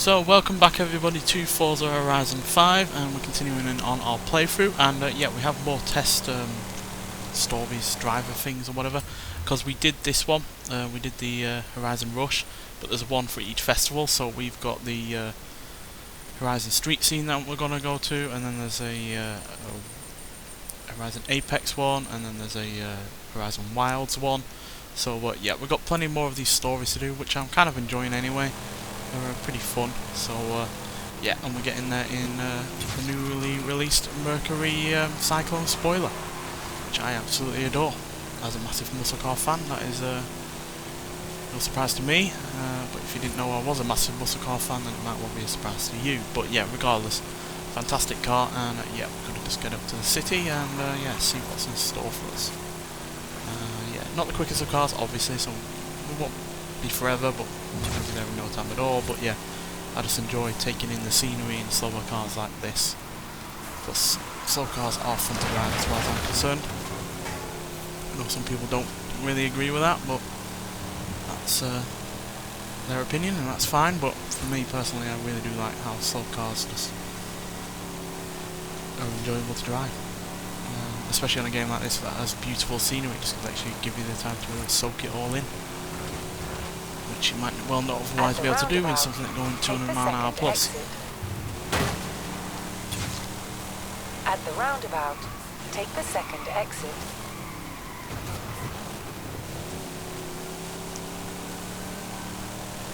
So welcome back everybody to Forza Horizon 5, and we're continuing on our playthrough, and yeah, we have more test stories, driver things or whatever, because we did this one, we did the Horizon Rush, but there's one for each festival. So we've got the Horizon Street scene that we're going to go to, and then there's a Horizon Apex one, and then there's a Horizon Wilds one. So yeah, we've got plenty more of these stories to do, which I'm kind of enjoying anyway. They're pretty fun. So yeah, and we're getting there in the newly released Mercury Cyclone spoiler, which I absolutely adore. As a massive muscle car fan, that is no surprise to me. But if you didn't know I was a massive muscle car fan, then it might well be a surprise to you. But yeah, regardless, fantastic car, and yeah, we're going to just get up to the city and yeah, see what's in store for us. Yeah, not the quickest of cars, obviously, so we won't be forever, but we'll be there in no time at all. But yeah, I just enjoy taking in the scenery in slower cars like this. Plus, slow cars are fun to ride as far as I'm concerned. I know some people don't really agree with that, but that's their opinion, and that's fine. But for me personally, I really do like how slow cars just are enjoyable to drive. Especially on a game like this that has beautiful scenery, it just lets you give you the time to really soak it all in, which you might well not otherwise be able to do in something that's going 200 mph plus. At the roundabout, take the second exit.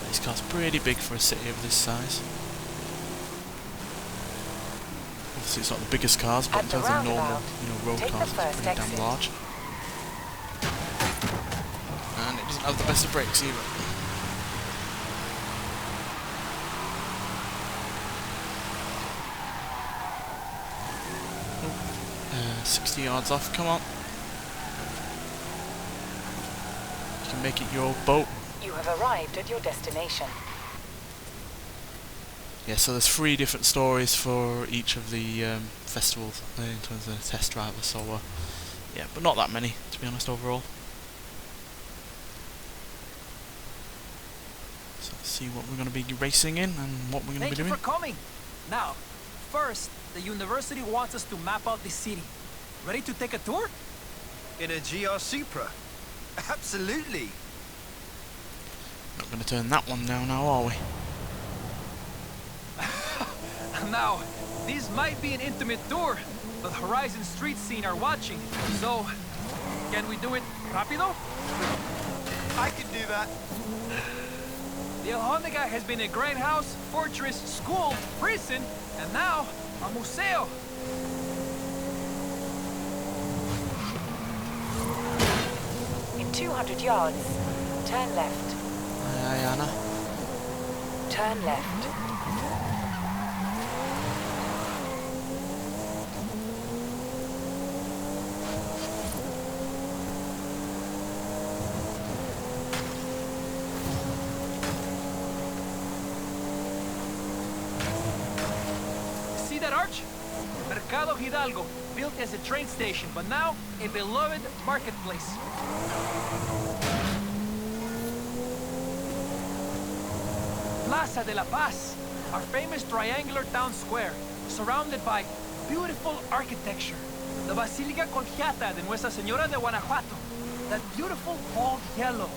This car's pretty big for a city of this size. Obviously it's not the biggest cars, but in terms of normal, road cars, it's pretty damn large. And it doesn't have the best of brakes either. 60 yards off, come on. You can make it your boat. You have arrived at your destination. Yeah, so there's 3 different stories for each of the festivals in terms of the test drivers, so yeah, but not that many, to be honest, overall. So let's see what we're going to be racing in and what we're going to be doing. Thank you for coming. Now, first, the university wants us to map out the city. Ready to take a tour? In a GR Supra? Absolutely. Not going to turn that one down now, are we? Now, this might be an intimate tour, but Horizon Street Scene are watching, so can we do it rapido? I can do that. The Alhóndiga has been a grindhouse, fortress, school, prison, and now a museo. In 200 yards, turn left. Aye, Anna. Turn left. See that arch? Mercado Hidalgo, built as a train station, but now a beloved marketplace. Plaza de la Paz, our famous triangular town square, surrounded by beautiful architecture. The Basílica Colegiata de Nuestra Señora de Guanajuato, that beautiful bold yellow.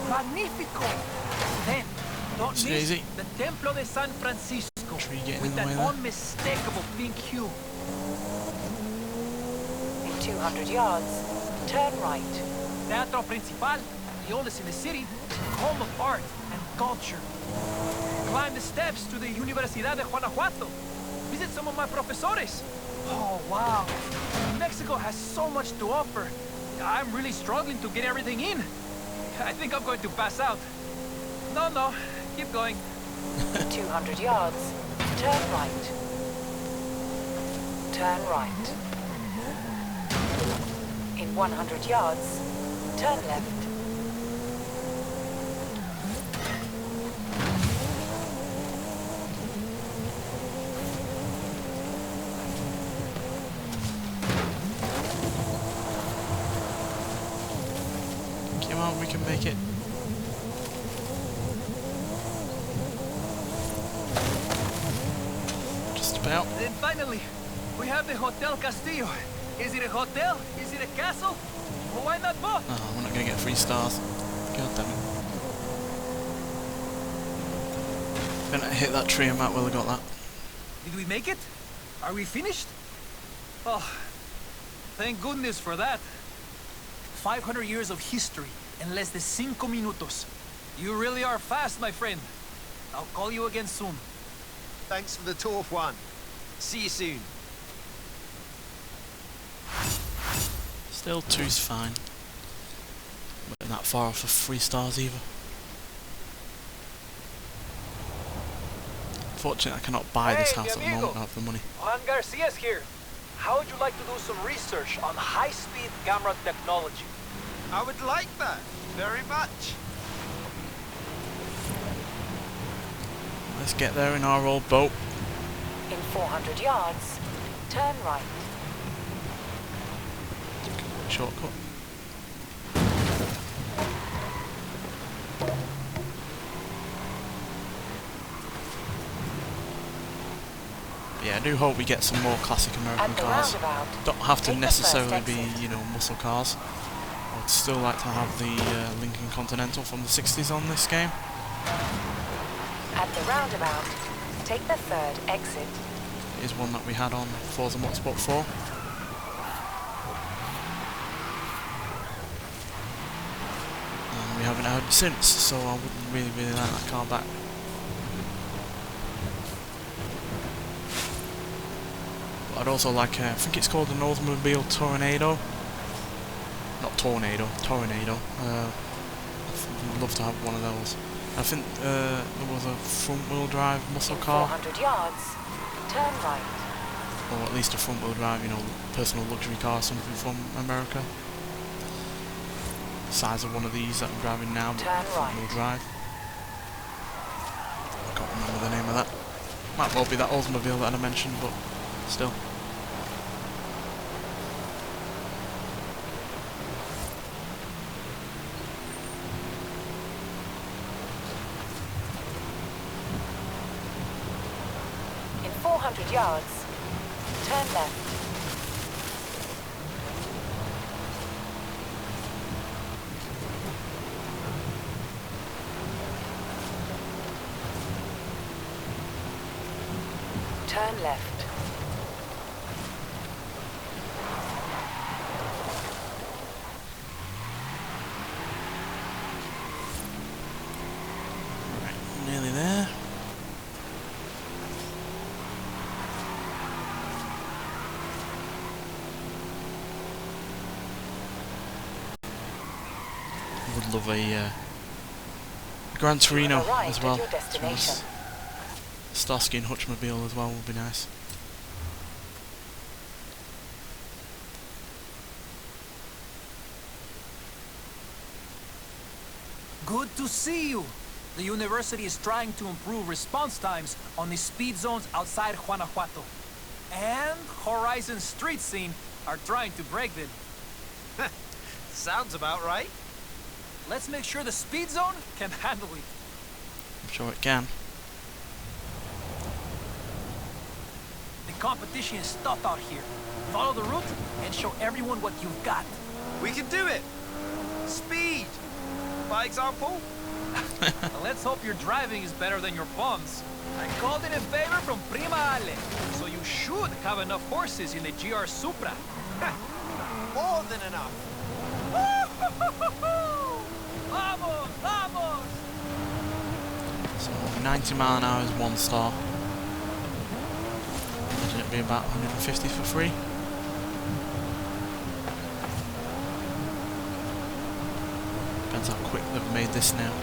Magnifico! Then, don't miss the Templo de San Francisco, with that unmistakable pink hue. In 200 yards, turn right. Teatro Principal, the oldest in the city, home of art and culture. Climb the steps to the Universidad de Guanajuato. Visit some of my profesores. Oh, wow. Mexico has so much to offer. I'm really struggling to get everything in. I think I'm going to pass out. No, keep going. 200 yards, turn right. Turn right. In 100 yards, turn left. Come on, we can make it. it out. Then finally, we have the Hotel Castillo. Is it a hotel? Is it a castle? Well, why not both? Oh, we're not going to get 3 stars. God damn it. Gonna hit that tree and Matt will have got that. Did we make it? Are we finished? Oh, thank goodness for that. 500 years of history in less than 5 minutos. You really are fast, my friend. I'll call you again soon. Thanks for the tour, Juan. See you soon. Still 2's fine. But not far off of 3 stars either. Fortunately, I cannot buy this house at the moment, I don't have the money. Juan Garcia's here. How would you like to do some research on high-speed camera technology? I would like that very much. Let's get there in our old boat. In 400 yards, turn right. Shortcut. Yeah, I do hope we get some more classic American cars. Don't have to necessarily be, you know, muscle cars. I would still like to have the Lincoln Continental from the 60s on this game. At the roundabout, take the 3rd exit. It is one that we had on Forza Motorsport 4. And we haven't had it since, so I wouldn't really like that car back. But I'd also like, I think it's called an Oldsmobile Tornado. Not Tornado, Tornado. I'd love to have one of those. I think there was a front-wheel drive muscle car. 400 yards, turn right. Or at least a front-wheel drive, you know, personal luxury car, something from America. Size of one of these that I'm driving now, but front-wheel drive. I can't remember the name of that. Might well be that Oldsmobile that I mentioned, but still. In 400 yards, turn left. Turn left. Right, nearly there. Would love a Gran Torino as well. Starsky and Hutchmobile as well would be nice. Good to see you. The university is trying to improve response times on the speed zones outside Guanajuato. And Horizon street scene are trying to break them. Sounds about right. Let's make sure the speed zone can handle it. I'm sure it can. The competition is tough out here. Follow the route and show everyone what you've got. We can do it. Speed, by example. Let's hope your driving is better than your bombs. I called in a favor from Prima Ale, so you should have enough horses in the GR Supra. More than enough. Vamos, vamos! So 90 mile an hour is 1 star. Imagine it'd be about 150 for free. Depends how quick they've made this now.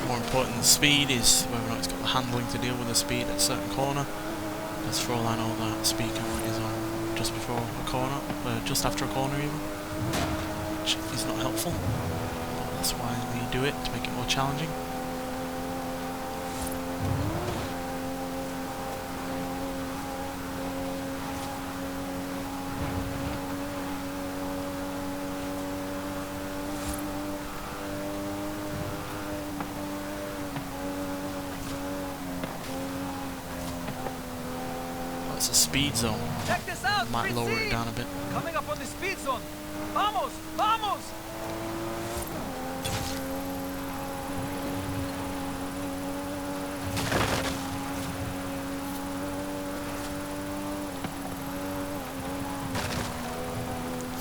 more important than speed is whether or not it's got the handling to deal with the speed at a certain corner. Because for all I know, that speed count is on just before a corner, just after a corner even, which is not helpful. But that's why we do it, to make it more challenging. It's a speed zone. Check this out. Might lower it down a bit. Coming up on the speed zone. Vamos, vamos.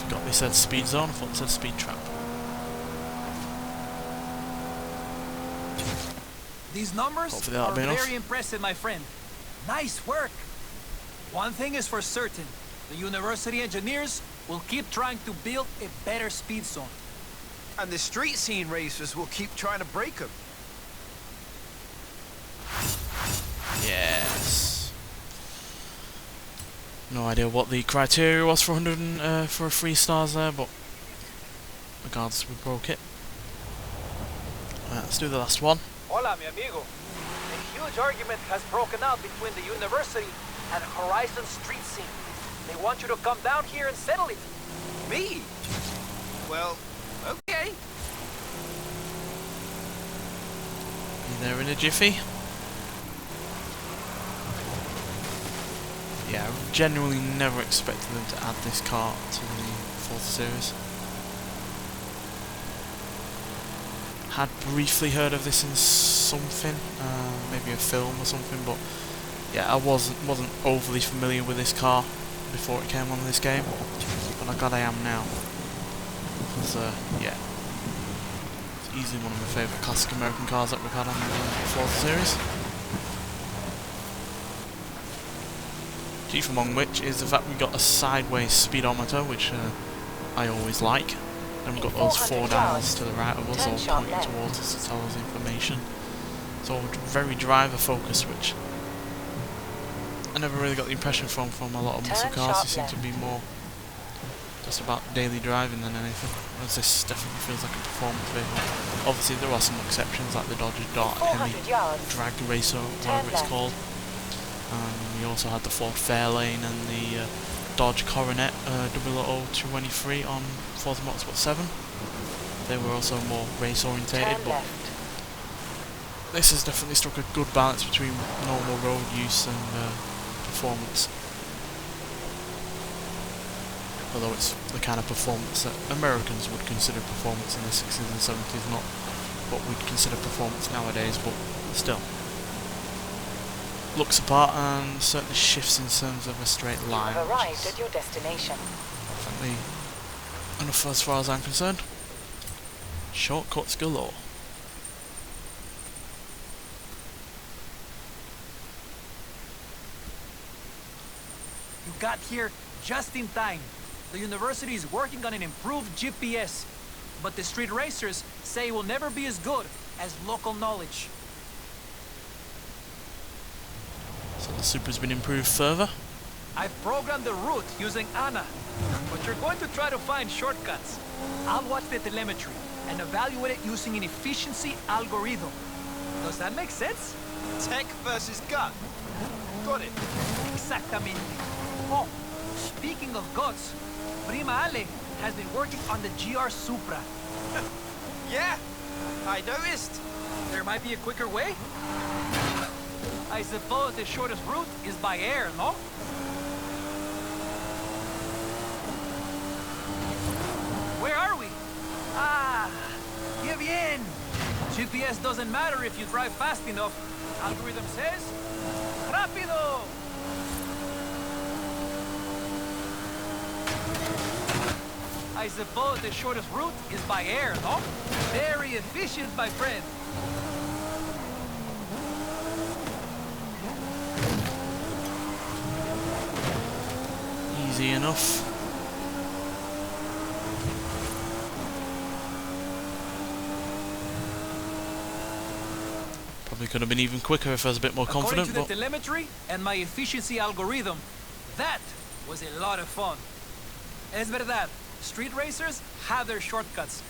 Forgot they said speed zone. I thought it said speed trap. These numbers Hopefully that'll are be enough. very impressive, my friend. Nice work. One thing is for certain. The university engineers will keep trying to build a better speed zone. And the street scene racers will keep trying to break them. Yes. No idea what the criteria was for 100 for 3 stars there, but regardless, we broke it. Let's do the last one. Hola, mi amigo. A huge argument has broken out between the university and Horizon street scene. They want you to come down here and settle it. Me? Well, okay. Be there in a jiffy. Yeah, I genuinely never expected them to add this car to the Forza series. Had briefly heard of this in something, maybe a film or something, but yeah, I wasn't overly familiar with this car before it came on this game, but I'm glad I am now. Because yeah, it's easily one of my favourite classic American cars that we've had on the Forza series. Chief among which is the fact we've got a sideways speedometer, which I always like. And we've got those 4 dials to the right of us, all pointing towards us to tell us information. So very driver focused, which I never really got the impression from a lot of muscle cars. They seem to be more just about daily driving than anything. Whereas this definitely feels like a performance vehicle. Obviously there are some exceptions, like the Dodge Dart Hemi Drag Racer, whatever it's called. We also had the Ford Fairlane and the Dodge Coronet 00223 on Forza Motorsport 7. They were also more race orientated, but this has definitely struck a good balance between normal road use and performance. Although it's the kind of performance that Americans would consider performance in the 60s and 70s, not what we'd consider performance nowadays, but still. Looks apart and certainly shifts in terms of a straight line. You've arrived at your destination. Definitely enough as far as I'm concerned. Shortcuts galore. You got here just in time. The university is working on an improved GPS, but the street racers say it will never be as good as local knowledge. So the Supra's been improved further. I've programmed the route using Anna, but you're going to try to find shortcuts. I'll watch the telemetry and evaluate it using an efficiency algorithm. Does that make sense? Tech versus gut. Got it. Exactamente. Oh, speaking of guts, Prima Ale has been working on the GR Supra. Yeah, I noticed. There might be a quicker way? I suppose the shortest route is by air, no? Where are we? Ah, qué bien. GPS doesn't matter if you drive fast enough. Algorithm says, rápido. I suppose the shortest route is by air, no? Very efficient, my friend. Easy enough. Probably could have been even quicker if I was a bit more confident. According to the telemetry and my efficiency algorithm, that was a lot of fun. Es verdad, street racers have their shortcuts,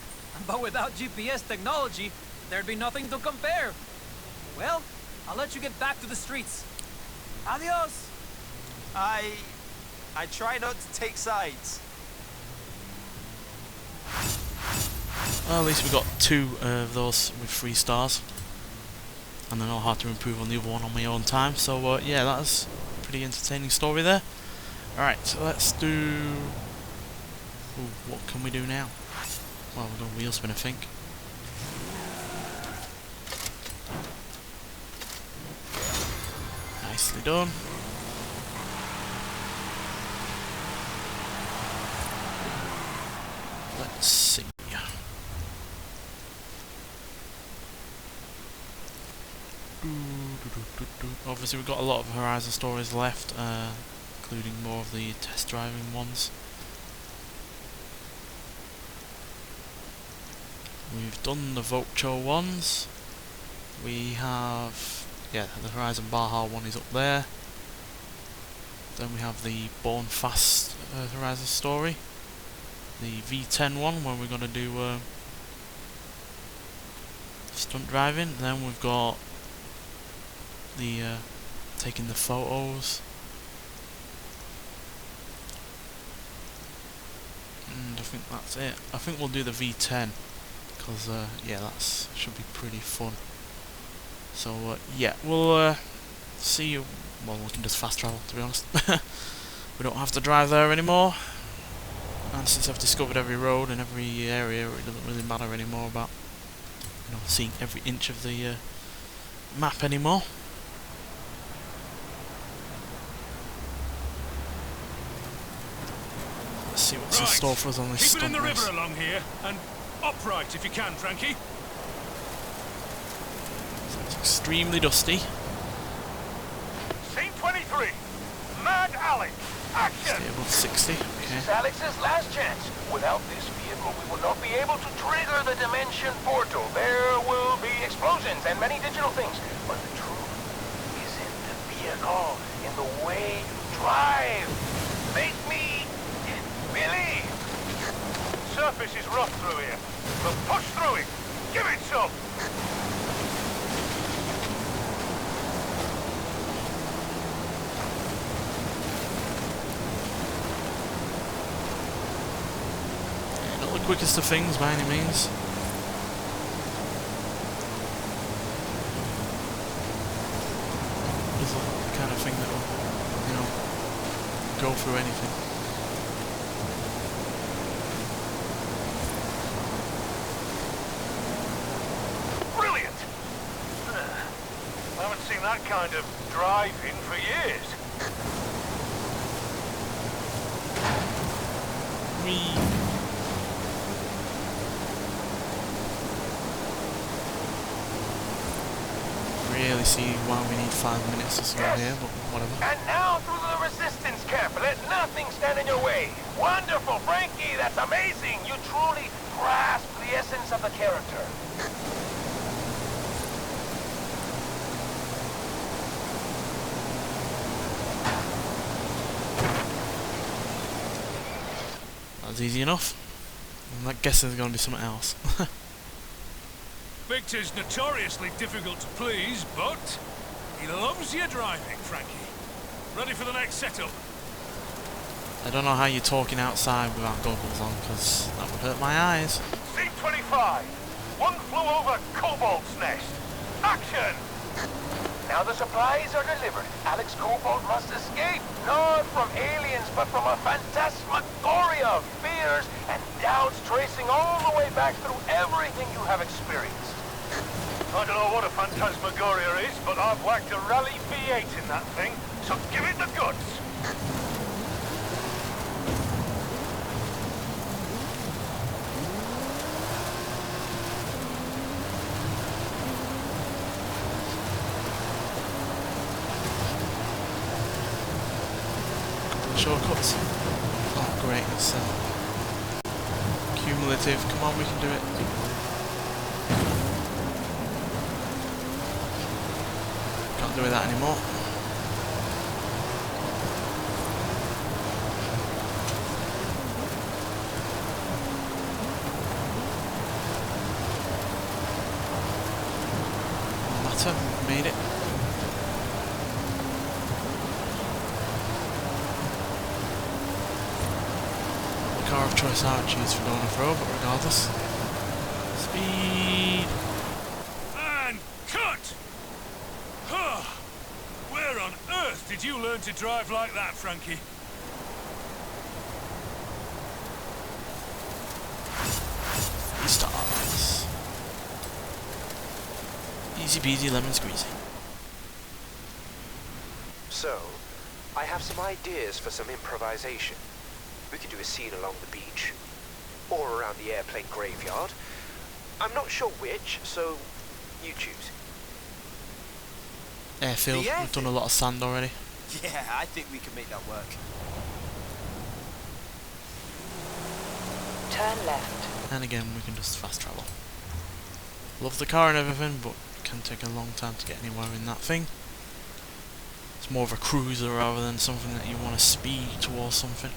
but without GPS technology, there'd be nothing to compare. Well, I'll let you get back to the streets. Adios! I try not to take sides. Well, at least we got 2 of those with 3 stars. And I know how to improve on the other one on my own time. So yeah, that's a pretty entertaining story there. Alright, so let's do... Ooh, what can we do now? Well, we'll go wheel spin, I think. Nicely done. Let's see. Obviously we've got a lot of Horizon stories left, including more of the test driving ones. We've done the Vulture ones. We have, yeah, the Horizon Baja one is up there. Then we have the Born Fast Horizon story. The V10 one where we're going to do stunt driving. Then we've got the taking the photos, and I think that's it. I think we'll do the V10 because yeah, that should be pretty fun. So yeah, we'll see you. Well, we can just fast travel, to be honest. We don't have to drive there anymore, and since I've discovered every road and every area, it doesn't really matter anymore about, you know, seeing every inch of the map anymore. Let's see what's in store for us on this stunt race. Keep it in the river along here, and upright if you can, Frankie. So it's extremely dusty. Scene 23, Mad Alley, action! Stay above 60, okay. This is Alex's last chance. Without this vehicle, we will not be able to trigger the dimension portal. There will be explosions and many digital things. But the truth is in the vehicle, in the way you drive. Make me believe. Surface is rough through here, but push through it. Give it some. Not the quickest of things by any means. It's the kind of thing that will, you know, go through anything. Brilliant! I haven't seen that kind of driving for years. Really see why we need 5 minutes or so here, but whatever. And now through the resistance camp. Let nothing stand in your way. Wonderful, Frankie. That's amazing. You truly grasp the essence of the character. That's easy enough. I'm guessing there's going to be something else. Victor's notoriously difficult to please, but he loves your driving, Frankie. Ready for the next setup? I don't know how you're talking outside without goggles on, because that would hurt my eyes. Scene 25. One flew over Cobalt's nest. Action! Now the supplies are delivered. Alex Cobalt must escape, not from aliens, but from a phantasmagoria of fears and doubts tracing all the way back through everything you have experienced. I don't know what a phantasmagoria is, but I've whacked a Rally V8 in that thing, so give it the goods. Shortcuts. Oh great, it's cumulative. Come on, we can do it. Can't do with that anymore. No matter, we've made it. The car of choice I would choose for going off-road, but regardless. Speed! And cut! Huh. Where on earth did you learn to drive like that, Frankie? Stars. Easy peasy lemon squeezy. So, I have some ideas for some improvisation. We could do a scene along the beach, or around the airplane graveyard. I'm not sure which, so you choose. Airfield, we've done a lot of sand already. Yeah, I think we can make that work. Turn left. And again, we can just fast travel. Love the car and everything, but it can take a long time to get anywhere in that thing. It's more of a cruiser rather than something that you want to speed towards something.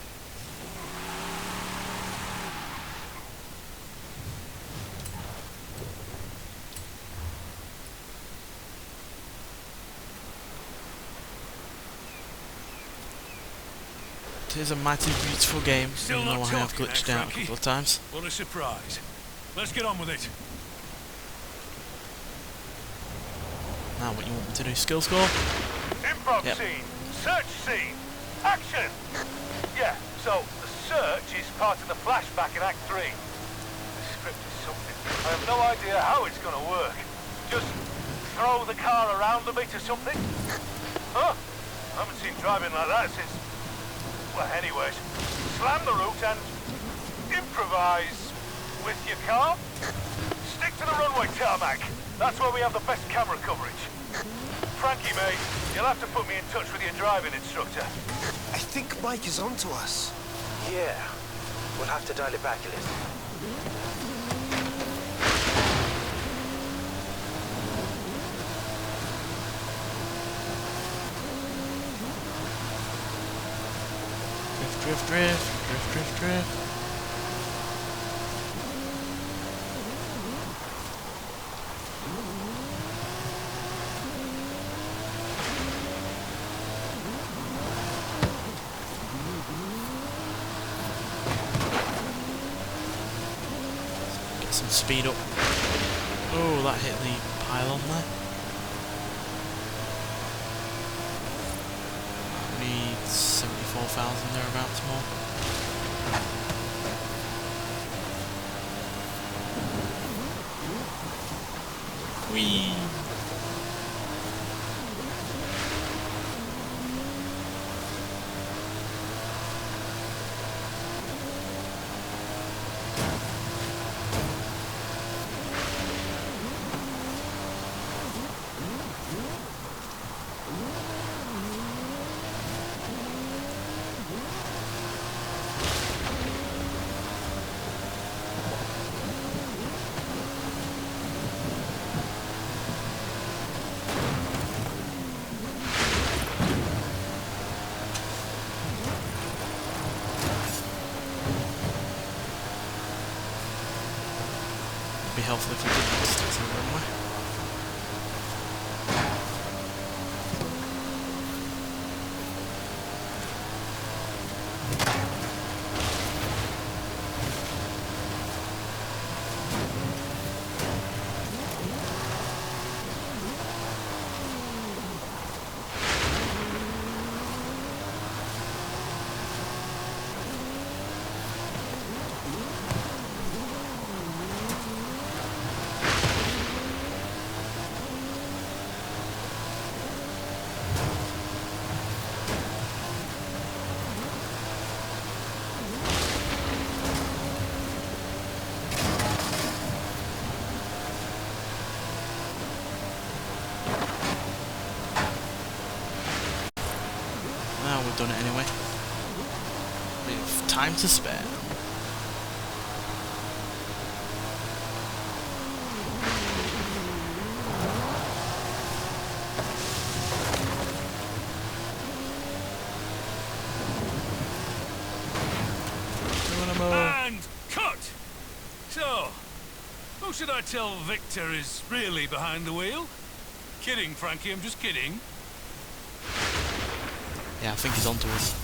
It is a mighty beautiful game, Still even though not I have talking, glitched eh, out a Frankie? couple of times. What a surprise. Let's get on with it. Now what you want me to do, skill score? Improv Yep. scene. Search scene. Action! Yeah, so the search is part of the flashback in Act 3. The script is something. I have no idea how it's going to work. Just throw the car around a bit or something? Huh? I haven't seen driving like that since... Well, anyways, slam the route and improvise with your car. Stick to the runway tarmac. That's where we have the best camera coverage. Frankie, mate, you'll have to put me in touch with your driving instructor. I think Mike is onto us. Yeah, we'll have to dial it back a little. Drift, drift, drift, drift, drift. Get some speed up. Oh, that hit the pylon there. Need 74,000 thereabouts more. Whee! Be helpful if we didn't stick to the runway. We've done it anyway. We have time to spare. should I tell Victor is really behind the wheel? Kidding, Frankie, I'm just kidding. Yeah, I think he's onto us.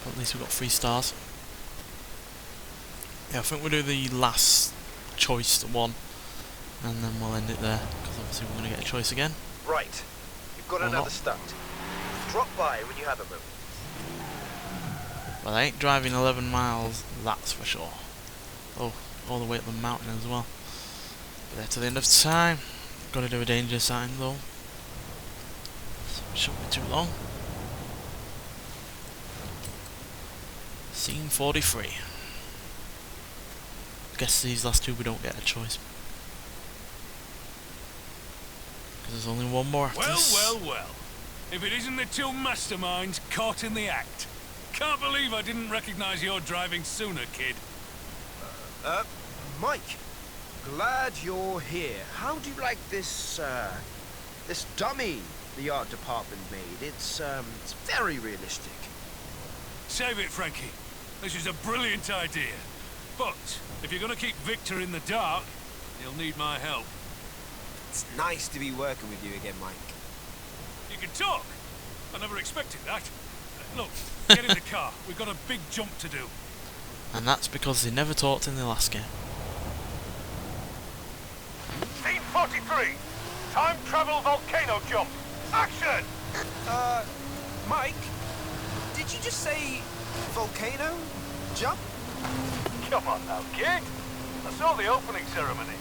But at least we got 3 stars. Yeah, I think we'll do the last choice one, and then we'll end it there, because obviously we're going to get a choice again. Right. You've got Or another not. stunt. Drop by when you have a moment. Well, I ain't driving 11 miles, that's for sure. Oh, all the way up the mountain as well. But there to the end of time. Got to do a danger sign though. So it shouldn't be too long. Scene 43. Guess these last 2 we don't get a choice. Because there's only one more after this. Well. If it isn't the 2 masterminds caught in the act. Can't believe I didn't recognize your driving sooner, kid. Mike, glad you're here. How do you like this, this dummy the art department made? It's very realistic. Save it, Frankie. This is a brilliant idea. But if you're going to keep Victor in the dark, you'll need my help. It's nice to be working with you again, Mike. You can talk. I never expected that. Look, get in the car. We've got a big jump to do. And that's because they never talked in the last game. Scene 43. Time travel volcano jump. Action! Mike, did you just say volcano jump? Come on now, kid. I saw the opening ceremony.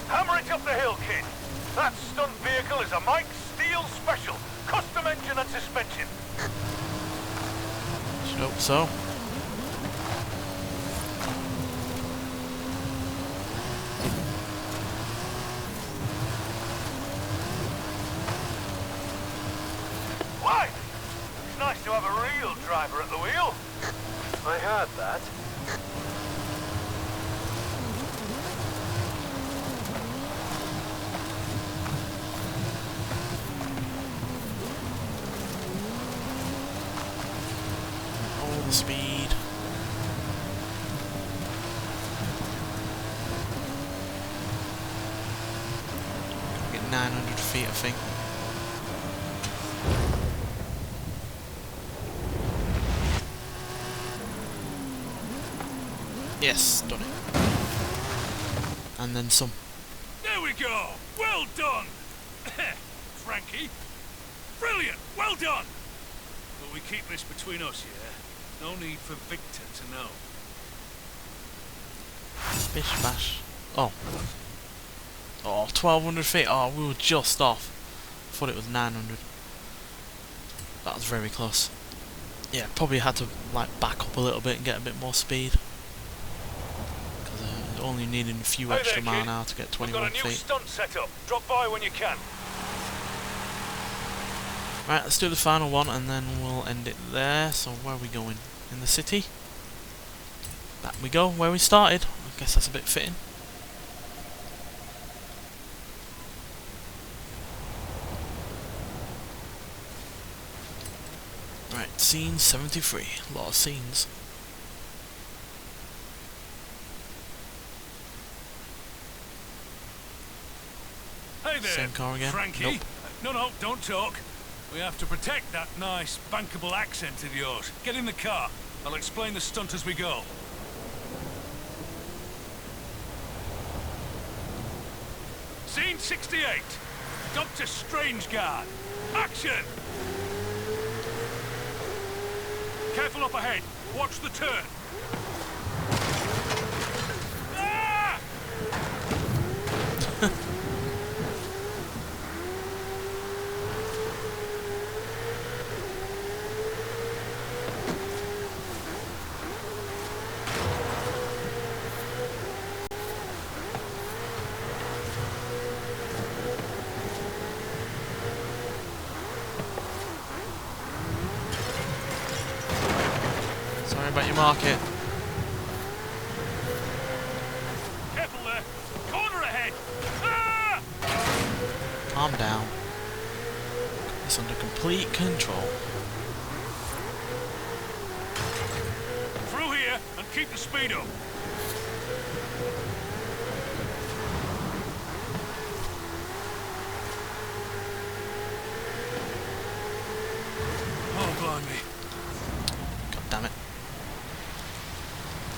Hammer it up the hill, kid. That stunt vehicle is a Mike Steel Special. Custom engine and suspension. Should hope so. Why? It's nice to have a real driver at the wheel. I heard that. All the speed. Gonna get 900 feet, I think. Yes, done it. And then some. There we go. Well done. Frankie. Brilliant. Well done. But we keep this between us, yeah? No need for Victor to know. Bish bash. Oh. Oh, 1200 feet. Oh, we were just off. Thought it was 900. That was very close. Yeah, probably had to like back up a little bit and get a bit more speed. Because only needing a few Hey extra there, mile kid. an hour to get We've 21 got a new feet. stunt set up. Drop by when you can. Right, let's do the final one and then we'll end it there. So where are we going? In the city? Back we go, where we started. I guess that's a bit fitting. Right, scene 73. A lot of scenes. Hey there, Same car again? Frankie. Nope. No, don't talk. We have to protect that nice, bankable accent of yours. Get in the car. I'll explain the stunt as we go. Scene 68. Dr. Strangeguard. Action! Careful up ahead. Watch the turn. Ah! Sorry about your market. Careful there. Corner ahead. Ah! Calm down. It's under complete control. Through here and keep keep the speed up. Oh, blimey. God damn it.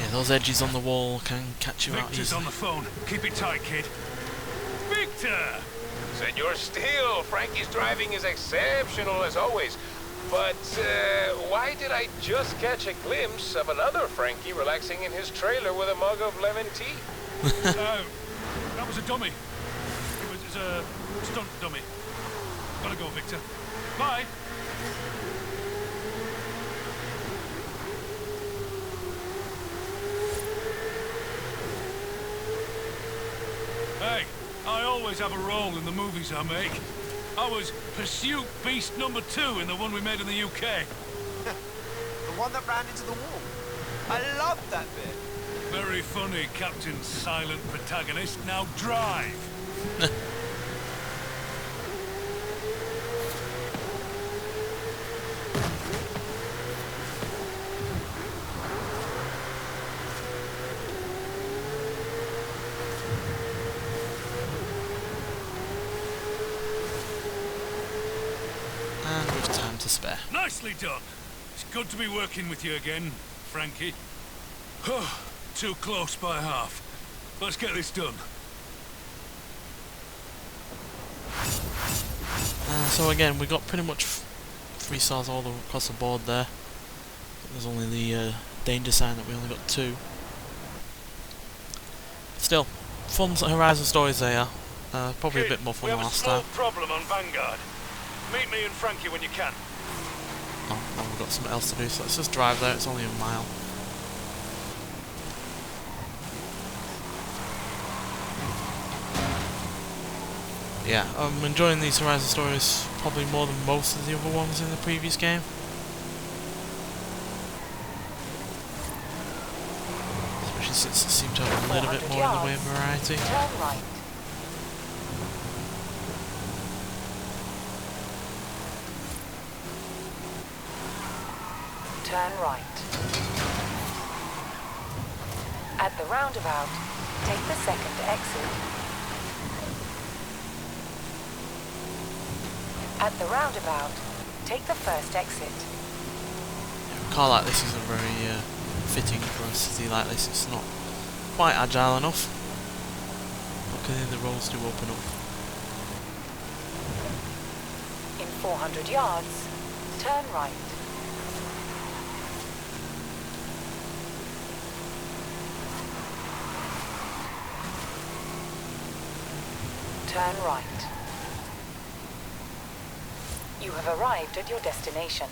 Yeah, those edges on the wall can catch you out Victor's easily. on the phone. Keep it tight, kid. Victor! Senor Steele, Frankie's driving is exceptional as always. But why did I just catch a glimpse of another Frankie relaxing in his trailer with a mug of lemon tea? That was a dummy. It was a stunt dummy. Gotta go, Victor. Bye! Hey, I always have a role in the movies I make. I was Pursuit Beast number 2 in the one we made in the UK. The one that ran into the wall. I love that bit. Very funny, Captain Silent Protagonist. Now drive! And with time to spare. Nicely done. It's good to be working with you again, Frankie. Too close by half. Let's get this done. So again, we got pretty much 3 stars all across the board there. There's only the danger sign that we only got 2. Still, fun Horizon stories they are. Probably Kid, a bit more fun we than have a last small time. problem on Vanguard. Meet me and Frankie when you can. Oh, now we've got something else to do, so let's just drive there. It's only a mile. Yeah, I'm enjoying these Horizon stories probably more than most of the other ones in the previous game. Especially since it seemed to have a little bit more in the way of variety. Turn right. Turn right. At the roundabout, take the second exit. At the roundabout, take the first exit. A car like this isn't very fitting for a city like this. It's not quite agile enough. Luckily the roads do open up. In 400 yards, turn right. Turn right. You have arrived at your destination.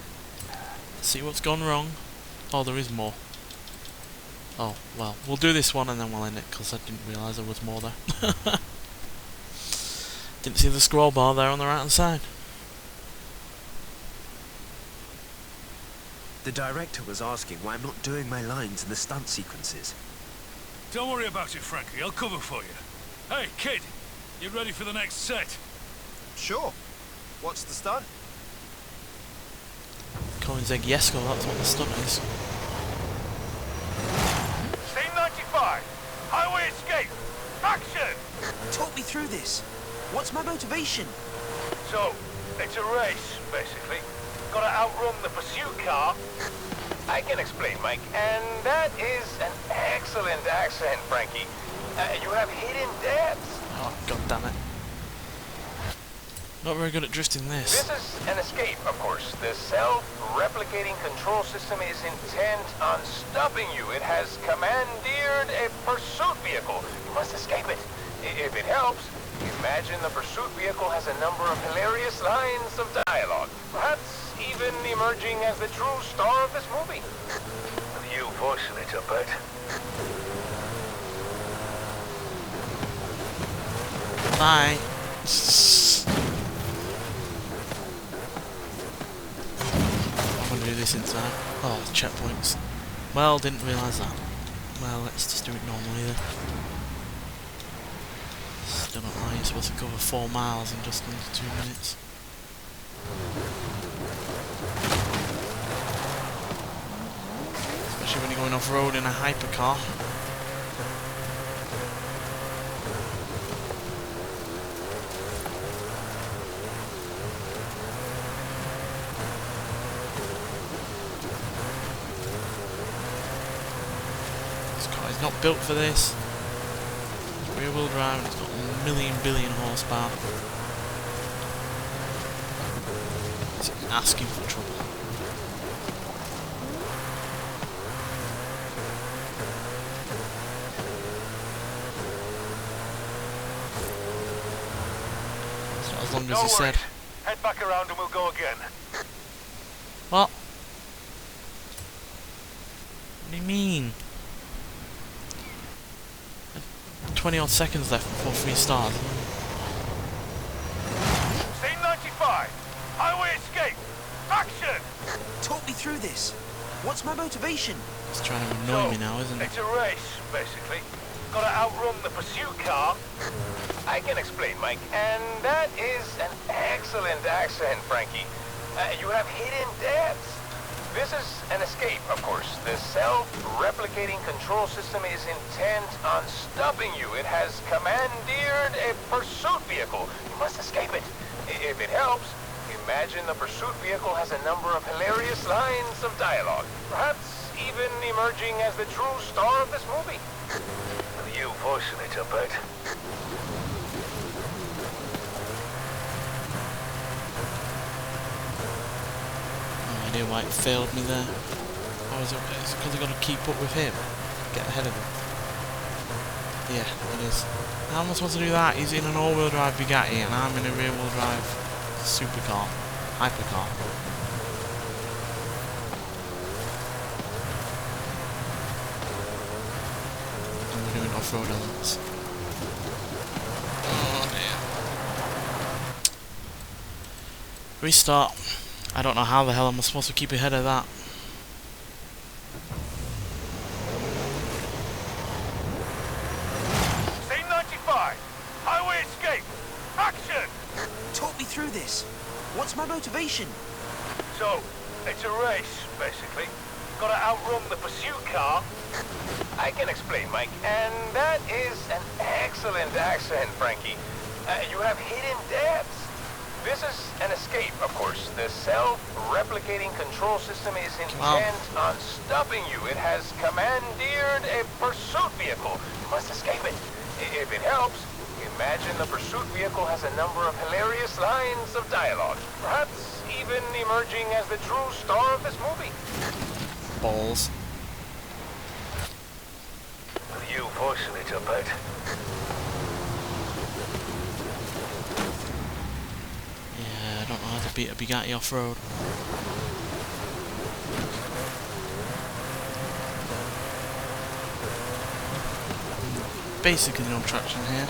See what's gone wrong? Oh, there is more. Oh, well, we'll do this one and then we'll end it, because I didn't realise there was more there. Didn't see the scroll bar there on the right hand side. The director was asking why I'm not doing my lines in the stunt sequences. Don't worry about it, Frankie. I'll cover for you. Hey, kid, you ready for the next set? Sure. What's the stunt? Colin's egg Yesko, that's what the stunt is. Scene 95. Highway escape. Action! Talk me through this. What's my motivation? So, it's a race, basically. Gotta outrun the pursuit car. I can explain, Mike. And that is an excellent accent, Frankie. You have hidden depths. Oh, god damn it. Not very good at drifting this. This is an escape, of course. The self-replicating control system is intent on stopping you. It has commandeered a pursuit vehicle. You must escape it. If it helps, imagine the pursuit vehicle has a number of hilarious lines of dialogue. Perhaps even emerging as the true star of this movie. You voicing it, I bet. Bye. I'm gonna do this in time. Oh, checkpoints. Well, didn't realise that. Well, let's just do it normally then. Don't know how you're supposed to cover 4 miles in just under 2 minutes. Especially when you're going going off-road in a hypercar. This car is not built for this. It's rear-wheel drive and it's got a million billion horsepower. It's asking for trouble. As long as he said. Head back around and we'll go again. What? What do you mean? 20 odd seconds left before 3 stars. Scene 95. Highway escape. Action! Talk me through this. What's my motivation? He's trying to annoy me now, isn't he? It's a race, basically. Gotta outrun the pursuit car. I can explain, Mike. And that is an excellent accent, Frankie. You have hidden depths. This is an escape, of course. The self-replicating control system is intent on stopping you. It has commandeered a pursuit vehicle. You must escape it. If it helps, imagine the pursuit vehicle has a number of hilarious lines of dialogue. Perhaps even emerging as the true star of this movie. With you voicing it, I bet. No idea why it failed me there. Oh, is it because I got to keep up with him? Get ahead of him? Yeah, it is. How am I supposed to do that? He's in an all-wheel drive Bugatti and I'm in a rear-wheel drive supercar. Hypercar. And we're doing off-road elements. Oh dear. Restart. I don't know how the hell I'm supposed to keep ahead of that. Scene 95. Highway escape. Action! Talk me through this. What's my motivation? So, it's a race, basically. Gotta outrun the pursuit car. I can explain, Mike. And that is an excellent accent, Frankie. You have hidden depths. This is an escape, of course. The self-replicating control system is intent on stopping you. It has commandeered a pursuit vehicle. You must escape it. If it helps, imagine the pursuit vehicle has a number of hilarious lines of dialogue. Perhaps even emerging as the true star of this movie. Balls. With you voicing it, I bet. Yeah, I don't know how to beat a Bugatti off-road. Basically no traction here.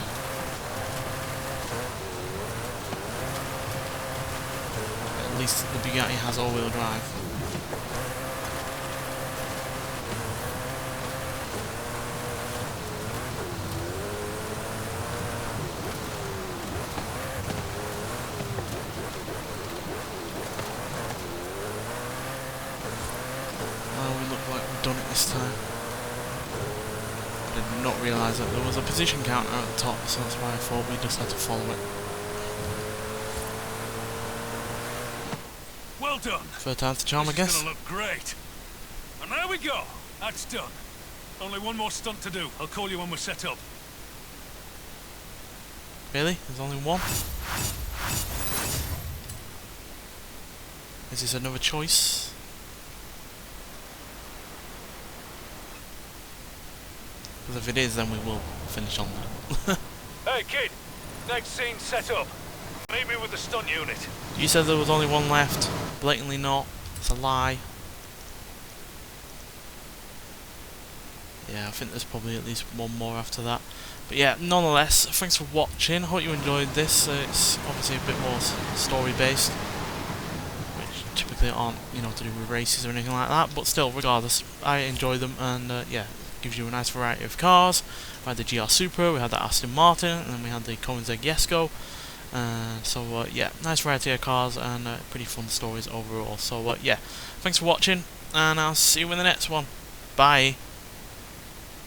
At least the Bugatti has all-wheel drive. We look like we've done it this time. I did not realise that there was a position counter at the top, so that's why I thought we just had to follow it. Well done. Third time's the charm, I This is guess. gonna look great. And there we go. That's done. Only one more stunt to do. I'll call you when we're set up. Really? There's only one? Is this another choice? Because if it is, then we will finish on that. Hey, kid. Next scene set up. Meet me with the stunt unit. You said there was only one left. Blatantly not. It's a lie. Yeah, I think there's probably at least one more after that. But yeah, nonetheless, thanks for watching. Hope you enjoyed this. It's obviously a bit more story based, which typically aren't, you know, to do with races or anything like that. But still, regardless, I enjoy them, and yeah, it gives you a nice variety of cars. We had the GR Supra, we had the Aston Martin, and then we had the Koenigsegg Jesko. So yeah, nice variety of cars and pretty fun stories overall. So yeah, thanks for watching, and I'll see you in the next one. Bye.